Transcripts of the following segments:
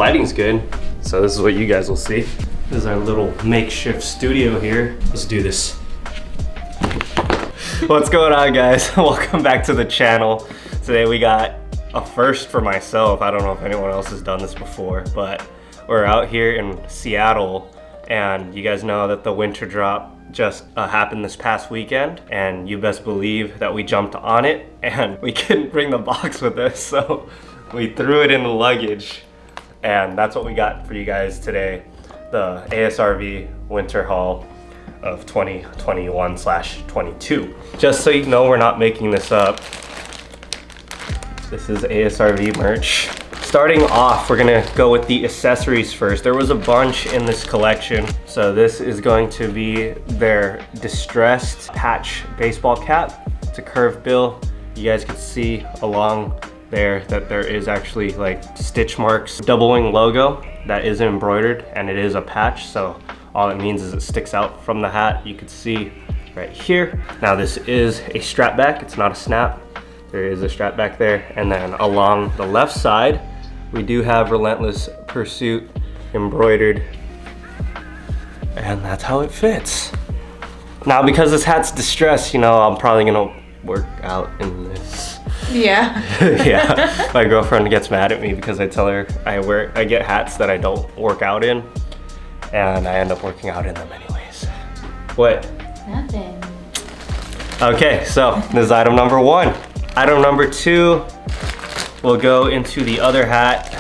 lighting's good. So this is what you guys will see. This is our little makeshift studio here. Let's do this. What's going on, guys? Welcome back to the channel. Today we got a first for myself. I don't know if anyone else has done this before, but we're out here in Seattle, and you guys know that the winter drop just happened this past weekend, and you best believe that we jumped on it, and we couldn't bring the box with us, so we threw it in the luggage, and that's what we got for you guys today. The ASRV winter haul of 2021/22. Just so you know, we're not making this up. This is ASRV merch. Starting off, we're gonna go with the accessories first. There was a bunch in this collection. So this is going to be their distressed patch baseball cap. It's a curved bill. You guys can see along there that there is actually like stitch marks. Double wing logo that is embroidered, and it is a patch. So all it means is it sticks out from the hat. You can see right here. Now this is a strap back. It's not a snap. There is a strap back there. And then along the left side, we do have Relentless Pursuit embroidered. And that's how it fits. Now, because this hat's distressed, you know, I'm probably gonna work out in this. Yeah. Yeah. My girlfriend gets mad at me because I tell her I get hats that I don't work out in, and I end up working out in them anyways. What? Nothing. Okay, so this is item number one. Item number two, we'll go into the other hat.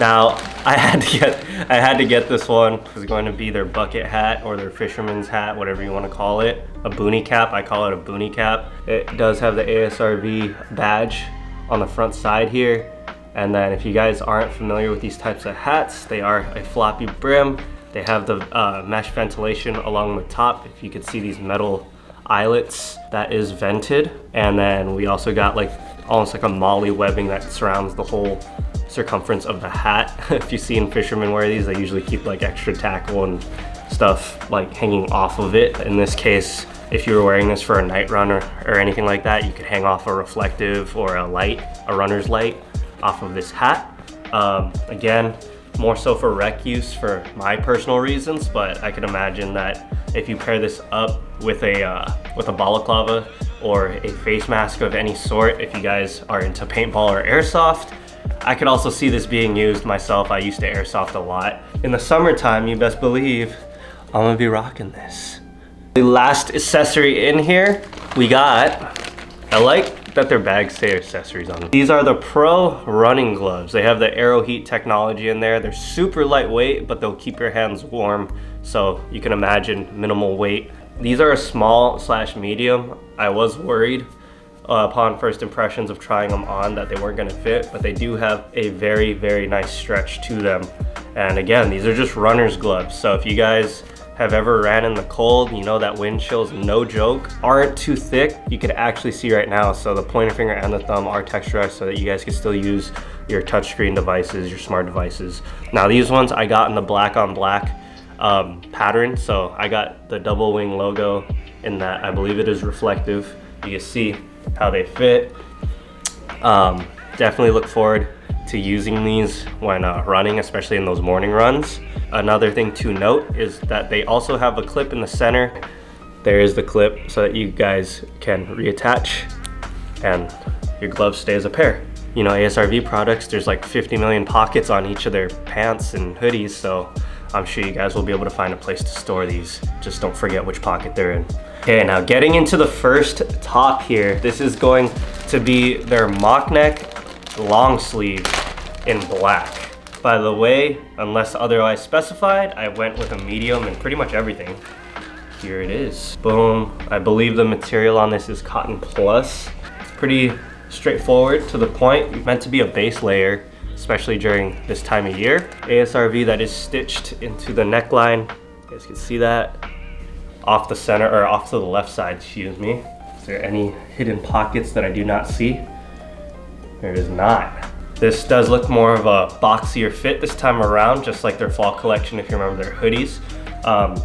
Now, I had to get this one. It's going to be their bucket hat or their fisherman's hat, whatever you want to call it. A boonie cap, I call it a boonie cap. It does have the ASRV badge on the front side here. And then if you guys aren't familiar with these types of hats, they are a floppy brim. They have the mesh ventilation along the top. If you could see these metal eyelets, that is vented. And then we also got like almost like a molly webbing that surrounds the whole circumference of the hat. If you see fishermen wear these, they usually keep like extra tackle and stuff like hanging off of it. In this case, if you were wearing this for a night run or anything like that, you could hang off a reflective or a runner's light off of this hat. Again, more so for rec use for my personal reasons, but I can imagine that if you pair this up with a balaclava or a face mask of any sort, if you guys are into paintball or airsoft, I could also see this being used myself. I used to airsoft a lot. In the summertime, you best believe I'm gonna be rocking this. The last accessory in here, we got, I like that their bags say accessories on them. These are the Pro running gloves. They have the Aero Heat technology in there. They're super lightweight, but they'll keep your hands warm. So you can imagine minimal weight. These are a small/medium. I was worried upon first impressions of trying them on that they weren't gonna fit, but they do have a very, very nice stretch to them. And again, these are just runner's gloves. So if you guys have ever ran in the cold, you know that wind chills, no joke, aren't too thick. You can actually see right now, so the pointer finger and the thumb are texturized so that you guys can still use your touchscreen devices, your smart devices. Now these ones I got in the black on black pattern, so I got the double wing logo in that. I believe it is reflective. You can see how they fit. Definitely look forward to using these when running, especially in those morning runs. Another thing to note is that they also have a clip in the center. There is the clip so that you guys can reattach and your gloves stay as a pair. You know, ASRV products, there's like 50 million pockets on each of their pants and hoodies, so I'm sure you guys will be able to find a place to store these. Just don't forget which pocket they're in. Okay, now getting into the first top here, this is going to be their mock neck long sleeve in black. By the way, unless otherwise specified, I went with a medium in pretty much everything. Here it is. Boom. I believe the material on this is cotton plus. It's pretty straightforward, to the point. Meant to be a base layer, especially during this time of year. ASRV that is stitched into the neckline. You guys can see that. Off the center, or off to the left side, excuse me. Is there any hidden pockets that I do not see? There is not. This does look more of a boxier fit this time around, just like their fall collection if you remember their hoodies.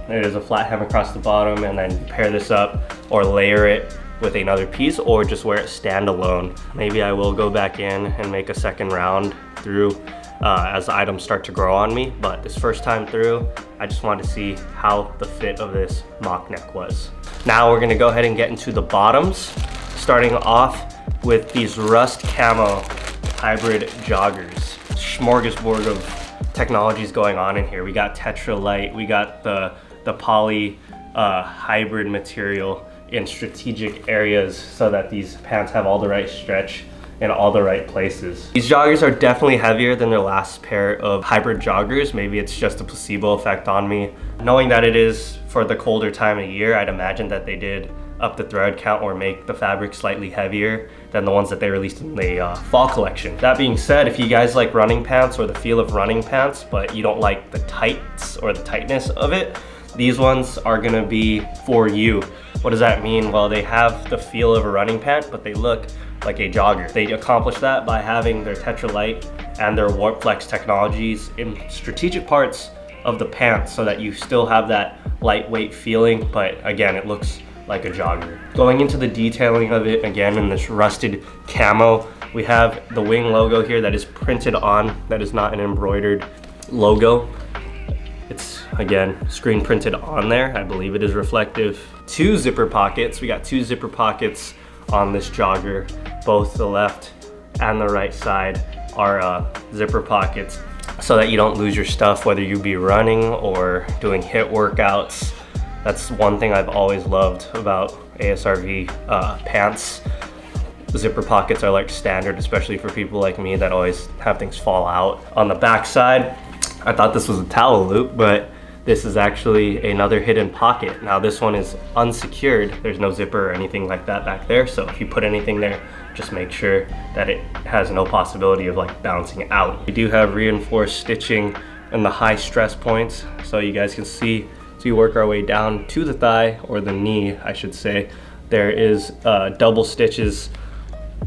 There is a flat hem across the bottom, and then you pair this up or layer it with another piece, or just wear it standalone. Maybe I will go back in and make a second round through as the items start to grow on me. But this first time through, I just wanted to see how the fit of this mock neck was. Now we're gonna go ahead and get into the bottoms, starting off with these rust camo hybrid joggers. Smorgasbord of technologies going on in here. We got Tetra Light, we got the poly hybrid material in strategic areas so that these pants have all the right stretch in all the right places. These joggers are definitely heavier than their last pair of hybrid joggers. Maybe it's just a placebo effect on me. Knowing that it is for the colder time of year, I'd imagine that they did up the thread count or make the fabric slightly heavier than the ones that they released in the fall collection. That being said, if you guys like running pants or the feel of running pants, but you don't like the tights or the tightness of it, these ones are gonna be for you. What does that mean? Well, they have the feel of a running pant, but they look like a jogger. They accomplish that by having their Tetra Light and their Warp Flex technologies in strategic parts of the pants so that you still have that lightweight feeling, but again, it looks like a jogger. Going into the detailing of it, again, in this rusted camo, we have the wing logo here that is printed on, that is not an embroidered logo. It's, again, screen printed on there. I believe it is reflective. 2 zipper pockets. We got 2 zipper pockets on this jogger. Both the left and the right side are zipper pockets so that you don't lose your stuff, whether you be running or doing HIIT workouts. That's one thing I've always loved about ASRV pants. The zipper pockets are like standard, especially for people like me that always have things fall out. On the back side, I thought this was a towel loop, but this is actually another hidden pocket. Now this one is unsecured. There's no zipper or anything like that back there. So if you put anything there, just make sure that it has no possibility of like bouncing out. We do have reinforced stitching in the high stress points. So you guys can see, as we work our way down to the thigh, or the knee, I should say, there is double stitches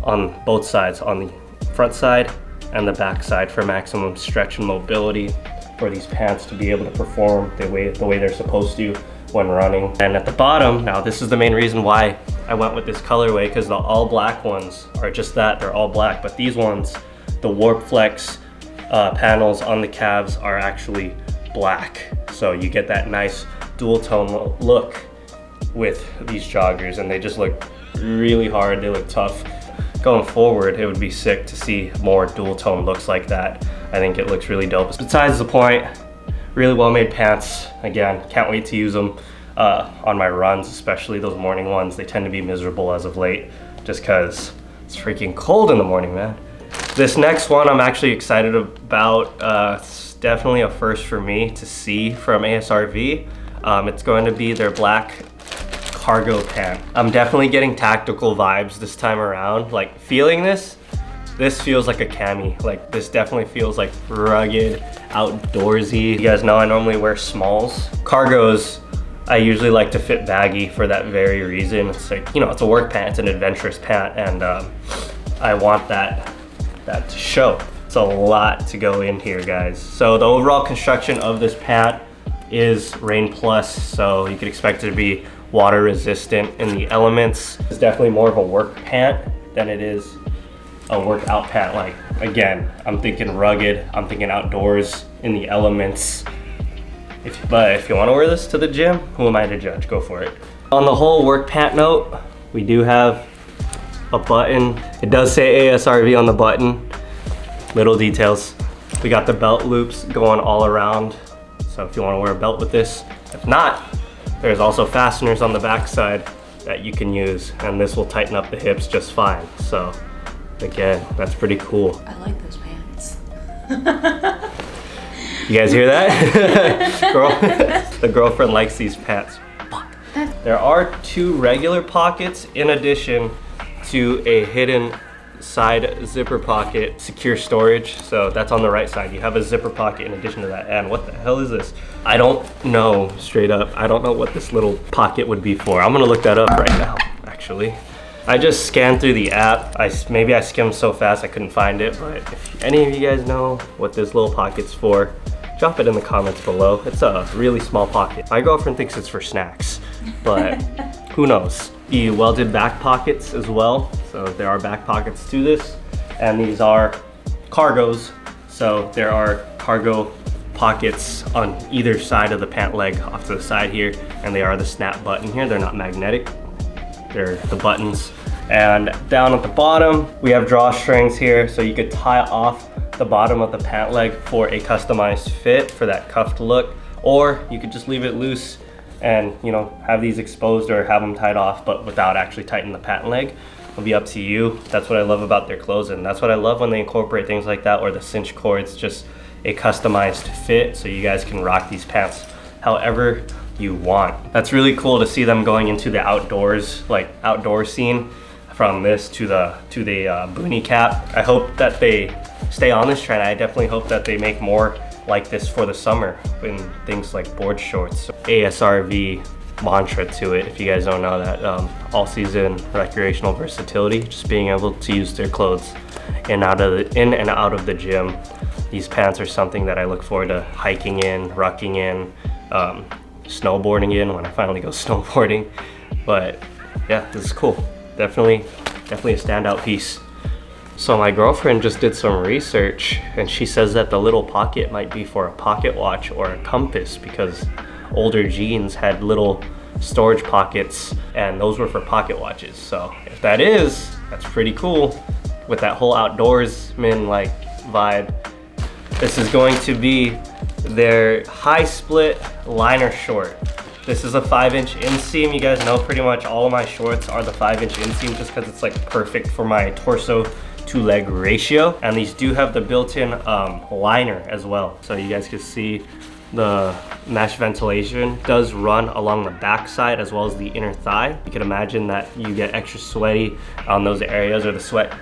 on both sides, on the front side and the back side, for maximum stretch and mobility for these pants to be able to perform the way they're supposed to when running. And at the bottom, now this is the main reason why I went with this colorway, because the all black ones are just that, they're all black, but these ones, the Warp Flex panels on the calves are actually black. So you get that nice dual tone look with these joggers, and they just look really hard, they look tough. Going forward, it would be sick to see more dual tone looks like that. I think it looks really dope. Besides the point, really well made pants. Again, can't wait to use them on my runs, especially those morning ones. They tend to be miserable as of late, just cause it's freaking cold in the morning, man. This next one I'm actually excited about. It's definitely a first for me to see from ASRV. It's going to be their black cargo pant. I'm definitely getting tactical vibes this time around. Like, feeling this feels like a cami. Like, this definitely feels like rugged, outdoorsy. You guys know I normally wear smalls. Cargos, I usually like to fit baggy for that very reason. It's like, you know, it's a work pant, it's an adventurous pant, and I want that to show. It's a lot to go in here, guys. So the overall construction of this pant is Rain Plus, so you could expect it to be water resistant in the elements. It's definitely more of a work pant than it is a workout pant. Like, again, I'm thinking rugged, I'm thinking outdoors in the elements. But if you want to wear this to the gym, who am I to judge? Go for it. On the whole work pant note, we do have a button. It does say ASRV on the button. Little details. We got the belt loops going all around, so if you want to wear a belt with this. If not, there's also fasteners on the back side that you can use, and this will tighten up the hips just fine. So again, that's pretty cool. I like those pants. You guys hear that? The girlfriend likes these pants. There are 2 regular pockets in addition to a hidden side zipper pocket, secure storage. So that's on the right side. You have a zipper pocket in addition to that. And what the hell is this? I don't know, straight up. I don't know what this little pocket would be for. I'm gonna look that up right now, actually. I just scanned through the app. Maybe I skimmed so fast I couldn't find it, but if any of you guys know what this little pocket's for, drop it in the comments below. It's a really small pocket. My girlfriend thinks it's for snacks, but who knows? The welded back pockets as well. So there are back pockets to this, and these are cargos. So there are cargo pockets on either side of the pant leg off to the side here, and they are the snap button here. They're not magnetic, they're the buttons. And down at the bottom, we have drawstrings here, so you could tie off the bottom of the pant leg for a customized fit for that cuffed look, or you could just leave it loose and, you know, have these exposed or have them tied off, but without actually tightening the pant leg. It'll be up to you. That's what I love about their clothes, and that's what I love when they incorporate things like that, or the cinch cords, just a customized fit so you guys can rock these pants however you want. That's really cool to see them going into the outdoors, like outdoor scene, from this to the boonie cap. I hope that they stay on this trend. I definitely hope that they make more like this for the summer in things like board shorts. ASRV mantra to it, if you guys don't know that, all season recreational versatility, just being able to use their clothes in and out of the gym. These pants are something that I look forward to hiking in, rucking in, snowboarding in when I finally go snowboarding. But yeah, this is cool. Definitely a standout piece. So my girlfriend just did some research, and she says that the little pocket might be for a pocket watch or a compass, because older jeans had little storage pockets, and those were for pocket watches. So if that is, that's pretty cool with that whole outdoorsman like vibe. This is going to be their high split liner short. This is a 5-inch inseam. You guys know pretty much all of my shorts are the 5-inch inseam, just because it's like perfect for my torso to leg ratio. And these do have the built-in liner as well. So you guys can see the mesh ventilation does run along the back side as well as the inner thigh. You can imagine that you get extra sweaty on those areas, or the sweat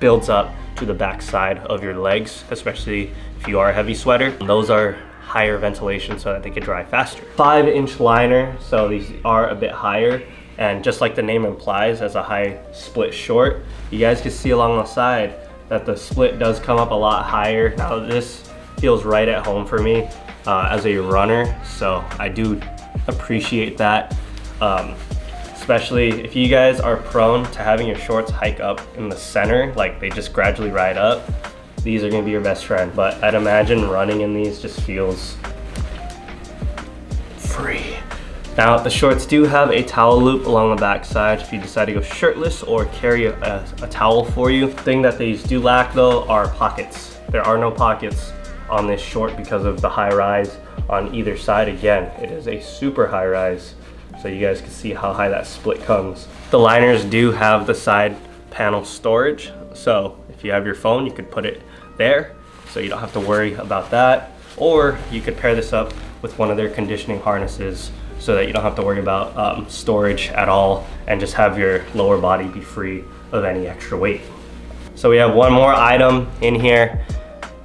builds up to the back side of your legs, especially if you are a heavy sweater. Those are higher ventilation so that they can dry faster. 5-inch liner, so these are a bit higher, and just like the name implies, as a high split short, you guys can see along the side that the split does come up a lot higher. Now this feels right at home for me as a runner, so I do appreciate that, especially if you guys are prone to having your shorts hike up in the center, like they just gradually ride up. These are gonna be your best friend, but I'd imagine running in these just feels free. Now the shorts do have a towel loop along the back side if you decide to go shirtless or carry a towel for you. The thing that these do lack though are pockets. There are no pockets on this short because of the high rise on either side. Again, it is a super high rise, so you guys can see how high that split comes. The liners do have the side panel storage, so if you have your phone, you could put it there, so you don't have to worry about that. Or you could pair this up with one of their conditioning harnesses so that you don't have to worry about storage at all, and just have your lower body be free of any extra weight. So we have one more item in here,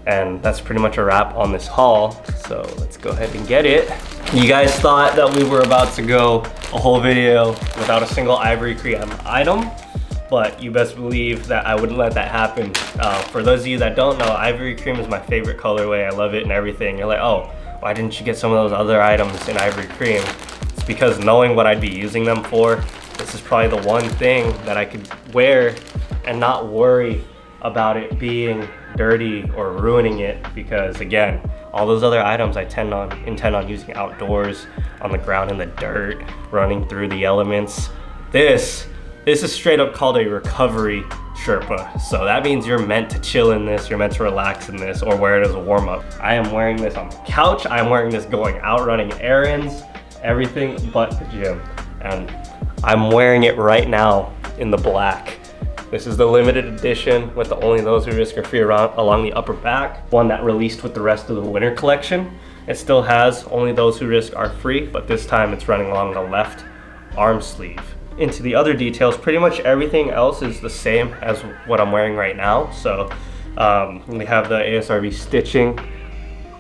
and that's pretty much a wrap on this haul. So let's go ahead and get it. You guys thought that we were about to go a whole video without a single ivory cream item, but you best believe that I wouldn't let that happen. For those of you that don't know, ivory cream is my favorite colorway. I love it and everything. You're like, oh, why didn't you get some of those other items in ivory cream? It's because knowing what I'd be using them for, this is probably the one thing that I could wear and not worry about it being dirty or ruining it, because again, all those other items I intend on using outdoors, on the ground in the dirt, running through the elements. This is straight up called a recovery Sherpa. So that means you're meant to chill in this, you're meant to relax in this, or wear it as a warm up. I am wearing this on the couch, I am wearing this going out running errands, everything but the gym. And I'm wearing it right now in the black. This is the limited edition with the Only Those Who Risk are Free along the upper back, one that released with the rest of the winter collection. It still has Only Those Who Risk Are Free, but this time it's running along the left arm sleeve. Into the other details, pretty much everything else is the same as what I'm wearing right now. So we have the ASRV stitching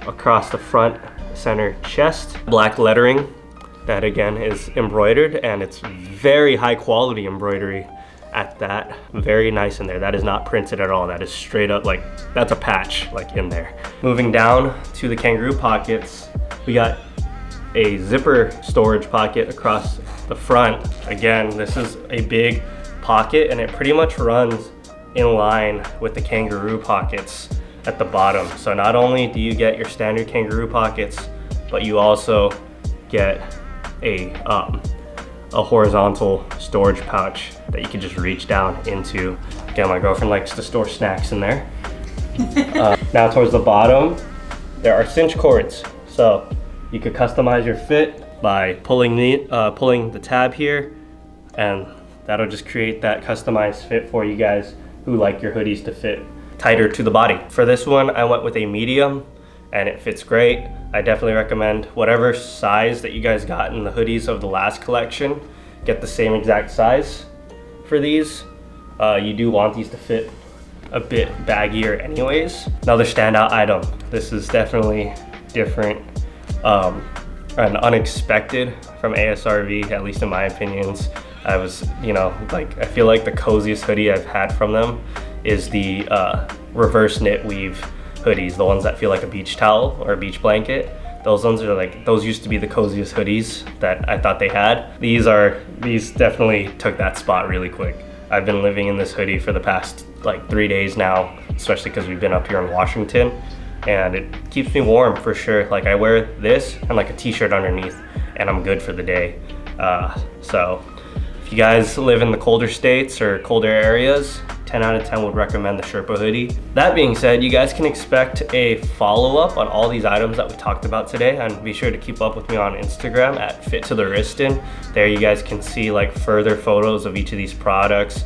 across the front center chest, black lettering that again is embroidered, and it's very high quality embroidery at that. Very nice in there. That is not printed at all. That is straight up, like, that's a patch like in there. Moving down to the kangaroo pockets, we got a zipper storage pocket across the front. Again, this is a big pocket, and it pretty much runs in line with the kangaroo pockets. at the bottom. So not only do you get your standard kangaroo pockets, but you also get a horizontal storage pouch that you can just reach down into. Again, my girlfriend likes to store snacks in there. Now towards the bottom, there are cinch cords. So you could customize your fit by pulling the tab here, and that'll just create that customized fit for you guys who like your hoodies to fit tighter to the body. For this one, I went with a medium and it fits great. I definitely recommend whatever size that you guys got in the hoodies of the last collection, get the same exact size for these. You do want these to fit a bit baggier anyways. Another standout item. This is definitely different and unexpected from ASRV, at least in my opinions. I was, I feel like the coziest hoodie I've had from them is the reverse knit weave hoodies, the ones that feel like a beach towel or a beach blanket. Those ones are those used to be the coziest hoodies that I thought they had. These definitely took that spot really quick. I've been living in this hoodie for the past 3 days now, especially because we've been up here in Washington, and it keeps me warm for sure. I wear this and a t-shirt underneath and I'm good for the day. So if you guys live in the colder states or colder areas, 10 out of 10 would recommend the Sherpa hoodie. That being said, you guys can expect a follow-up on all these items that we talked about today, and be sure to keep up with me on Instagram at @FitToTheWristin. There you guys can see further photos of each of these products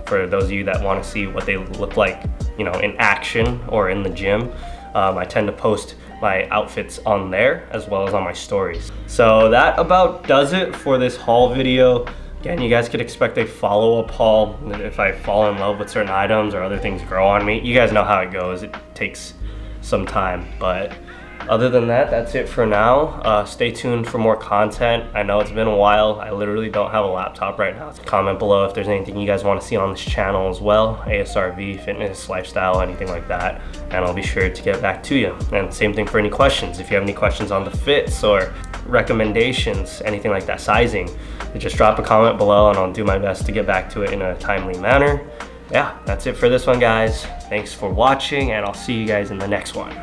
for those of you that want to see what they look like, in action or in the gym. I tend to post my outfits on there as well as on my stories. So that about does it for this haul video. Again, you guys could expect a follow-up haul if I fall in love with certain items or other things grow on me. You guys know how it goes. It takes some time, but other than that, that's it for now. Stay tuned for more content. I know it's been a while. I literally don't have a laptop right now. Comment below if there's anything you guys want to see on this channel as well. ASRV, fitness, lifestyle, anything like that. And I'll be sure to get back to you. And same thing for any questions. If you have any questions on the fits or recommendations, anything like that, sizing, just drop a comment below and I'll do my best to get back to it in a timely manner. Yeah, that's it for this one, guys. Thanks for watching, and I'll see you guys in the next one.